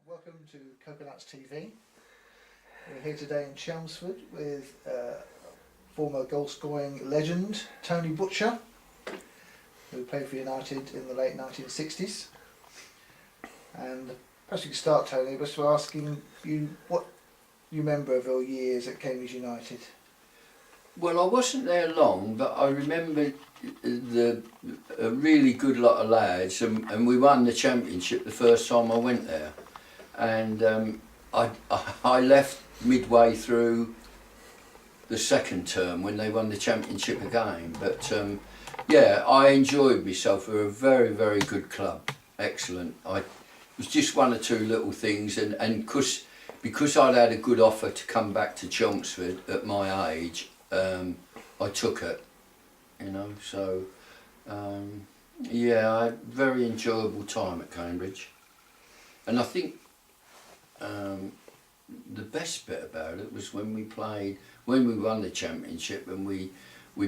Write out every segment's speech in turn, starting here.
Welcome to Coconuts TV. We're here today in Chelmsford with former goal-scoring legend Tony Butcher, who played for United in the late 1960s. And perhaps you could start, Tony, by asking you what you remember of your years at Cambridge United. Well, I wasn't there long, but I remember a really good lot of lads, and we won the championship the first time I went there. And I left midway through the second term when they won the championship again. But yeah, I enjoyed myself. We were a very, very good club. Excellent. It was just one or two little things, and because I'd had a good offer to come back to Chelmsford at my age, I took it, you know. So yeah, I had a very enjoyable time at Cambridge, and I think the best bit about it was when we won the championship, and we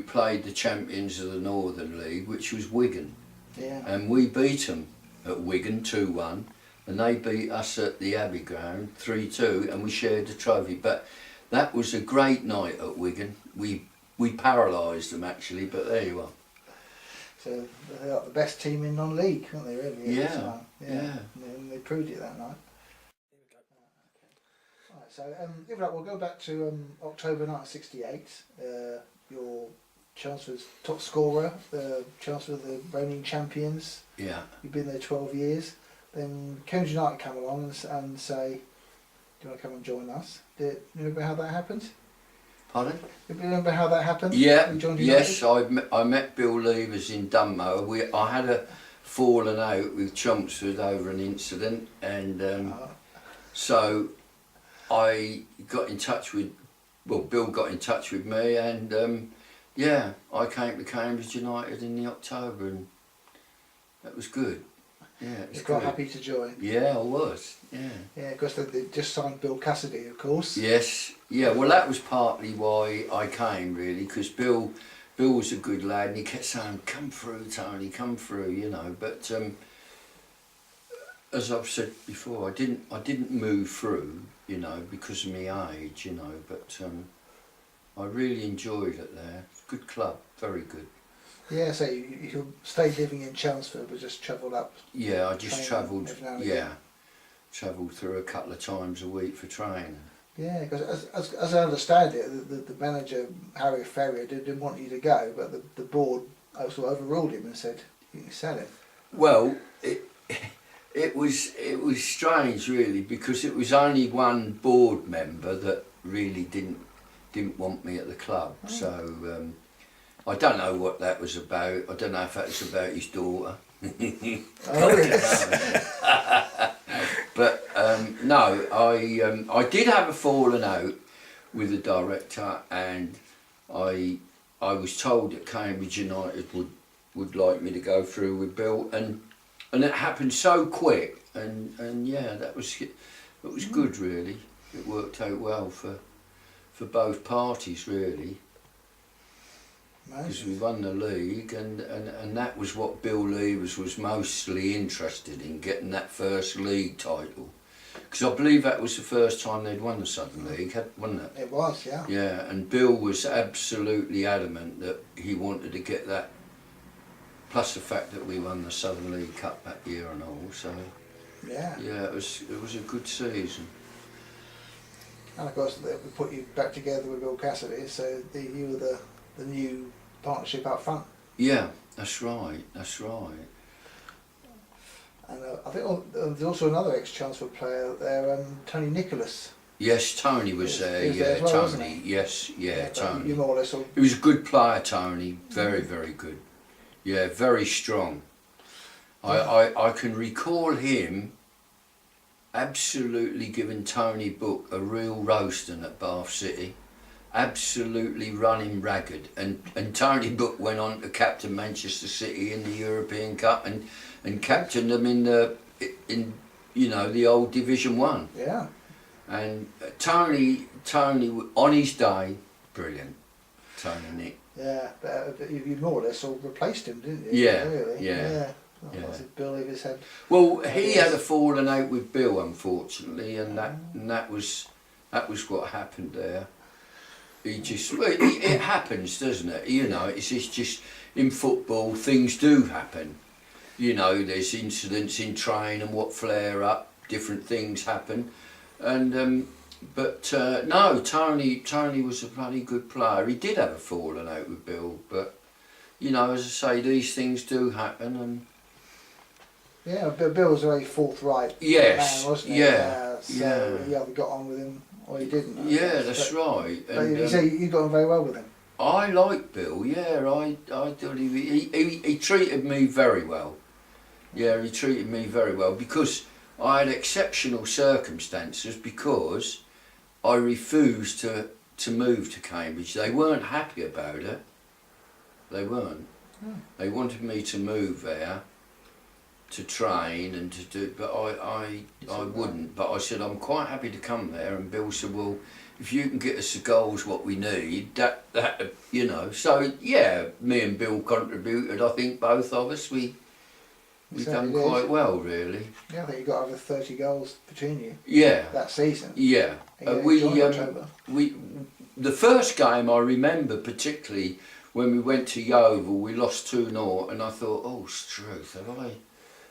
played the champions of the Northern League, which was Wigan. Yeah. And we beat them at Wigan 2-1, and they beat us at the Abbey ground 3-2, and we shared the trophy. But that was a great night at Wigan. We paralysed them actually, but there you are. So they're like the best team in non-league, aren't they, really? Yeah. Yeah. And they proved it that night. Right, so if like, we'll go back to October 1968. You're Chelmsford's top scorer, Chelmsford the reigning champions. Yeah. You've been there 12 years. Then Cambridge United come along and say, "Do you want to come and join us?" Do you remember how that happened? Pardon? Do you remember how that happened? Yeah. You joined Yes, United? I met Bill Leivers in Dunmow. I had a falling out with Chelmsford over an incident, and so I got in touch with, Bill got in touch with me, and yeah, I came to Cambridge United in the October, and that was good. Yeah, it was You're quite good. happy to join? Yeah, I was, yeah. Yeah, because they just signed Bill Cassidy, of course. Yes, yeah, well that was partly why I came, really, because Bill was a good lad, and he kept saying, "Come through, Tony, come through," you know. But as I've said before, I didn't move through, you know, because of my age, you know. But I really enjoyed it there. Good club, very good. Yeah, so you stayed living in Chelmsford, but just travelled up. Yeah, I just travelled. every now and Yeah, again. travelled through a couple of times a week for training. Yeah, because as I understand it, the manager Harry Ferrier didn't want you to go, but the board also overruled him and said you can sell him. Well, it was strange, really, because it was only one board member that really didn't want me at the club. Oh. So I don't know what that was about. I don't know if that was about his daughter. But no, I did have a falling out with the director, and I was told that Cambridge United would like me to go through with Bill, and it happened so quick, and yeah, it was good, really. It worked out well for both parties, really. Because we won the league, and that was what Bill Leivers was mostly interested in, getting that first league title. Because I believe that was the first time they'd won the Southern League, wasn't it? It was, yeah. Yeah, and Bill was absolutely adamant that he wanted to get that, plus the fact that we won the Southern League Cup that year and all, so yeah, it was a good season. And of course we put you back together with Bill Cassidy, so you were the new partnership up front. Yeah, that's right. And I think there's also another ex-Chelmsford player there, Tony Nicholas. Yes, Tony was there. He was Yeah, there as well, Tony. wasn't he? Yes, yeah, Tony. You more or less. He was a good player, Tony. Very, very good. Yeah, very strong. I can recall him absolutely giving Tony Book a real roasting at Bath City. Absolutely running ragged, and Tony Book went on to captain Manchester City in the European Cup and captained them in you know, the old Division 1. Yeah. And Tony on his day, brilliant. Tony Nick. Yeah, but you more or less all replaced him, didn't you? Yeah, really? yeah. Yeah. Was it Bill Leivers had? Well, he had a falling out with Bill, unfortunately, and that was what happened there. He just it happens, doesn't it? You know, it's just in football things do happen. You know, there's incidents in train and what flare up, different things happen, and but no, Tony was a bloody good player. He did have a falling out with Bill, but you know, as I say, these things do happen, and yeah, Bill was a very forthright yes, man, wasn't he? So you either got on with him or you didn't. Yeah, that's right. But And, you say you got on very well with him. I like Bill. Yeah, I thought he treated me very well. Yeah, he treated me very well because I had exceptional circumstances because I refused to move to Cambridge. They weren't happy about it. They weren't. They wanted me to move there to train and to do, but I wouldn't. But I said I'm quite happy to come there. And Bill said, well, if you can get us the goals what we need, that you know. So yeah, me and Bill contributed. I think both of us we done quite well, really. Yeah, I think you got over 30 goals between you. Yeah. That season. Yeah. We the first game I remember particularly when we went to Yeovil, we lost 2-0, and I thought, oh, Struth, have I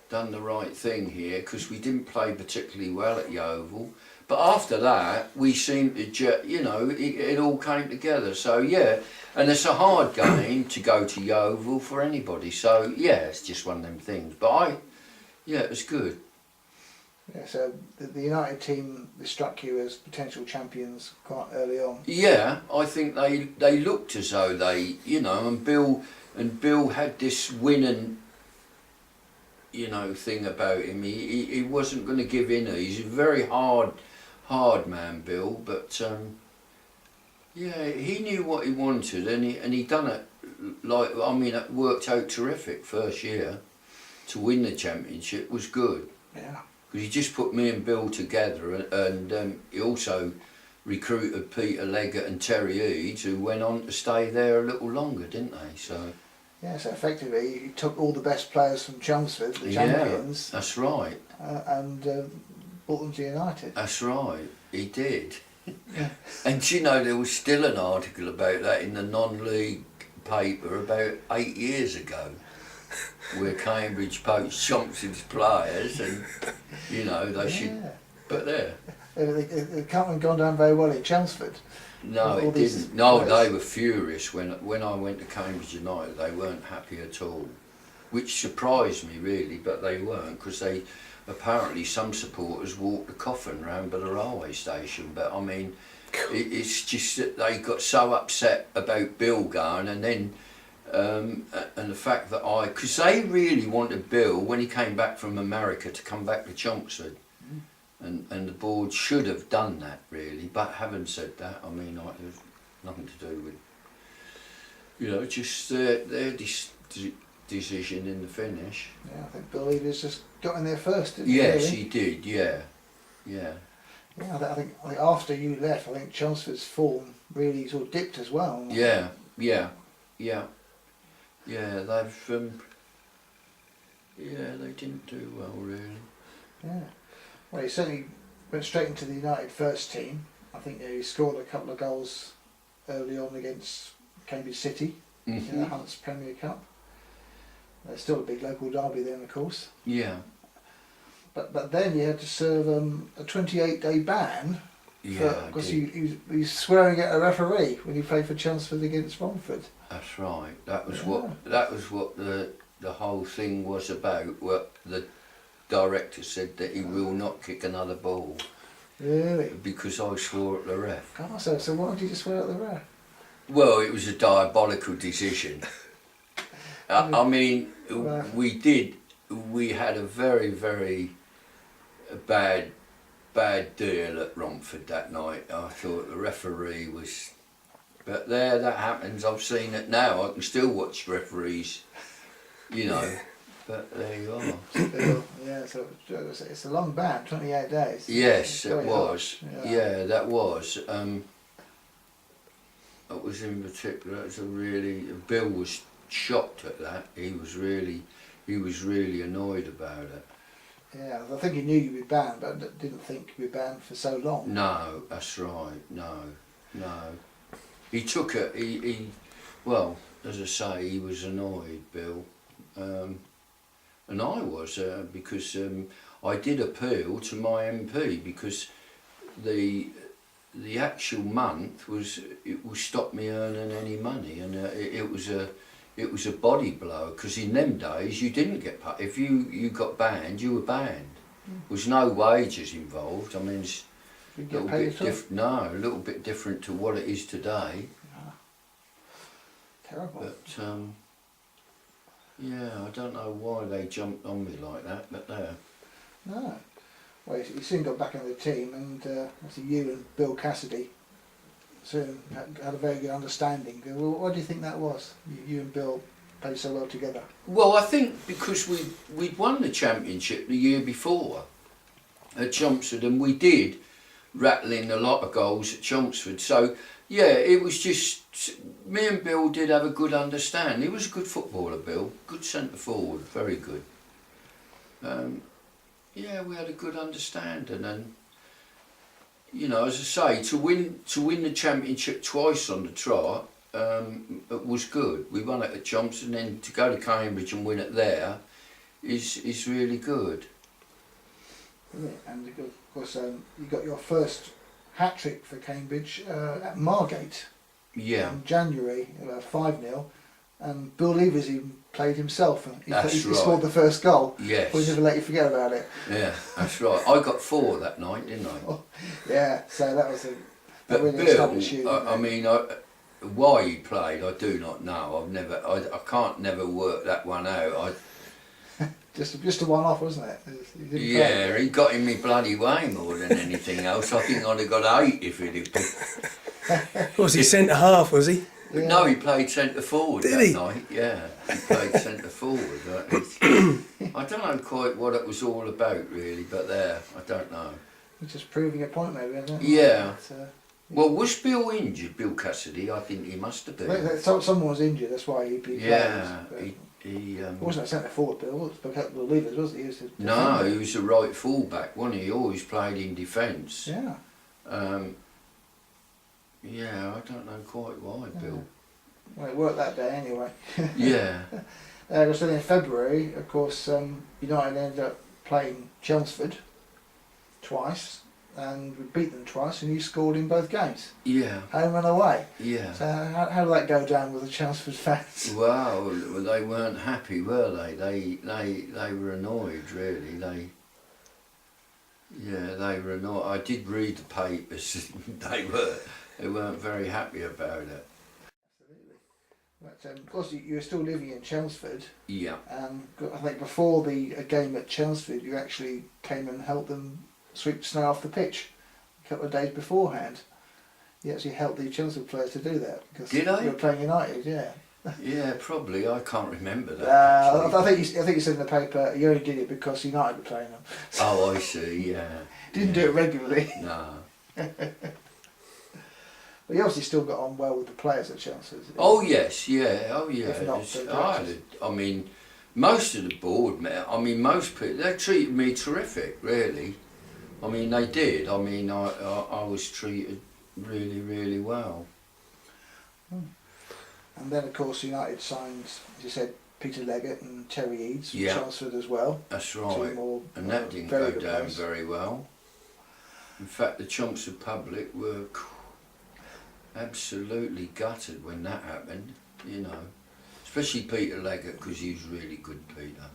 done the right thing here? Because we didn't play particularly well at Yeovil. But after that, we seemed to, you know, it all came together. So yeah, and it's a hard game to go to Yeovil for anybody. So yeah, it's just one of them things. But yeah, it was good. Yeah, so the United team struck you as potential champions quite early on. Yeah, I think they looked as though they, you know, and Bill had this winning, you know, thing about him. He wasn't going to give in. He's a very hard man, Bill, but yeah, he knew what he wanted, and he done it. Like, I mean, it worked out terrific first year. To win the championship was good. Yeah. Because he just put me and Bill together, and he also recruited Peter Leggett and Terry Eads, who went on to stay there a little longer, didn't they? So yeah, so effectively he took all the best players from Chelmsford, the champions. That's right. And brought them to United. That's right, he did. Yeah. And you know, there was still an article about that in the non-league paper about 8 years ago, where Cambridge poached Chelmsford's players, and you know they should. But there. It can't have gone down very well at Chelmsford. No, it didn't. No, they were furious when I went to Cambridge United. They weren't happy at all, which surprised me really. But they weren't, because they apparently some supporters walked the coffin round by the railway station. But I mean, it's just that they got so upset about Bill going, and then. And the fact that because they really wanted Bill when he came back from America to come back to Chelmsford, and the board should have done that really. But having said that, I mean, it was nothing to do with, you know, just their decision in the finish. Yeah, I think Bill Leivers just got in there first, didn't he? Yes, really? he did. Yeah. Yeah, I think after you left, I think Chelmsford's form really sort of dipped as well. Yeah, they've they didn't do well really. Yeah, well, he certainly went straight into the United first team. I think he scored a couple of goals early on against Cambridge City in the Hunt's Premier Cup. There's still a big local derby then, of course. Yeah. But then you had to serve a 28-day ban. Yeah, because he was swearing at a referee when he played for Chelmsford against Romford. That's right. That was what the whole thing was about. What the director said, that he will not kick another ball. Really? Because I swore at the ref. God, so why did you swear at the ref? Well, it was a diabolical decision. I mean, we had a very, very bad deal at Romford that night. I thought the referee was... But that happens. I've seen it now. I can still watch referees, you know. But there you are. Still, yeah, so it's a long ban, 28 days. Yes, it was. Yeah. Yeah, that was. It was in particular, it was a really... Bill was shocked at that. He he was really annoyed about it. Yeah, I think he knew you'd be banned, but didn't think you'd be banned for so long. No, that's right. No. He took it. Well, as I say, he was annoyed, Bill, and I was because I did appeal to my MP because the actual month was stopped me earning any money, and it was a body blow because in them days you didn't get paid. If you got banned, you were banned. There was no wages involved. I mean, it's You a get little paid bit at all? no, a little bit different to what it is today. Ah, terrible. But yeah, I don't know why they jumped on me like that, but there. No. Well, you soon got back in the team, and obviously you and Bill Cassidy soon had a very good understanding. Well, what do you think that was? You and Bill played so well together. Well, I think because we'd won the championship the year before at Chelmsford, and we did rattle in a lot of goals at Chelmsford. So yeah, it was just me and Bill did have a good understanding. He was a good footballer, Bill, good centre forward, very good. Yeah, we had a good understanding, and you know, as I say, to win the championship twice on the trot it was good. We won it at Chelmsford, and then to go to Cambridge and win it there is really good. Yeah, and of course you got your first hat-trick for Cambridge at Margate Yeah, in January, 5-0, and Bill Leivers even played himself. And he That's right. scored the first goal. yes, We never let you forget about it. yeah, that's right. I got 4 that night, didn't I? Yeah, so that was But really Bill, established you. I mean, why he played, I do not know. I can't never work that one out. Just a one-off, wasn't it? He didn't Yeah, play. he got in me bloody way more than anything else. I think I'd have got 8 if he'd have been. Was he centre half, was he? But Yeah. no, he played centre forward Did that he? night. Yeah, he played centre forward. I don't know quite what it was all about really, but there, I don't know. He's just proving a point, maybe, isn't it? Yeah. But, Well, was Bill injured, Bill Cassidy? I think he must have been. someone was injured, that's why he played. Yeah, But he he wasn't a centre forward, Bill. It was Bill Leivers, wasn't he? He was a no, defender. he was a right fullback, wasn't he? He always played in defence. Yeah. Yeah, I don't know quite why, Bill. Well, it worked that day anyway. Yeah, So in February, of course, United ended up playing Chelmsford twice, and we beat them twice, and you scored in both games, yeah, home and away. yeah. So how did that go down with the Chelmsford fans? Well, they weren't happy, were they? They were annoyed, really. They were annoyed. I did read the papers. They weren't very happy about it. Absolutely. But of course, you were still living in Chelmsford, Yeah, and I think before the game at Chelmsford, you actually came and helped them sweep snow off the pitch a couple of days beforehand. You actually helped the Chelmsford players to do that because Did I? you were playing United, yeah. yeah, probably. I can't remember that. I actually. think you said in the paper you only did it because United were playing them. Oh, I see. Yeah. Didn't do it regularly. No. But you obviously still got on well with the players at Chelmsford. Oh yes, yeah. Oh yeah. If not There's- the I directors. mean, most of the board, most people, they treated me terrific, really. I mean, they did. I mean, I was treated really, really well. And then of course United signed, as you said, Peter Leggett and Terry Eads from Yeah. Chelmsford as well. That's Two right. more And that didn't very go good down players. very well. In fact, the Chelmsford public were absolutely gutted when that happened, you know. Especially Peter Leggett, because he was really good, Peter.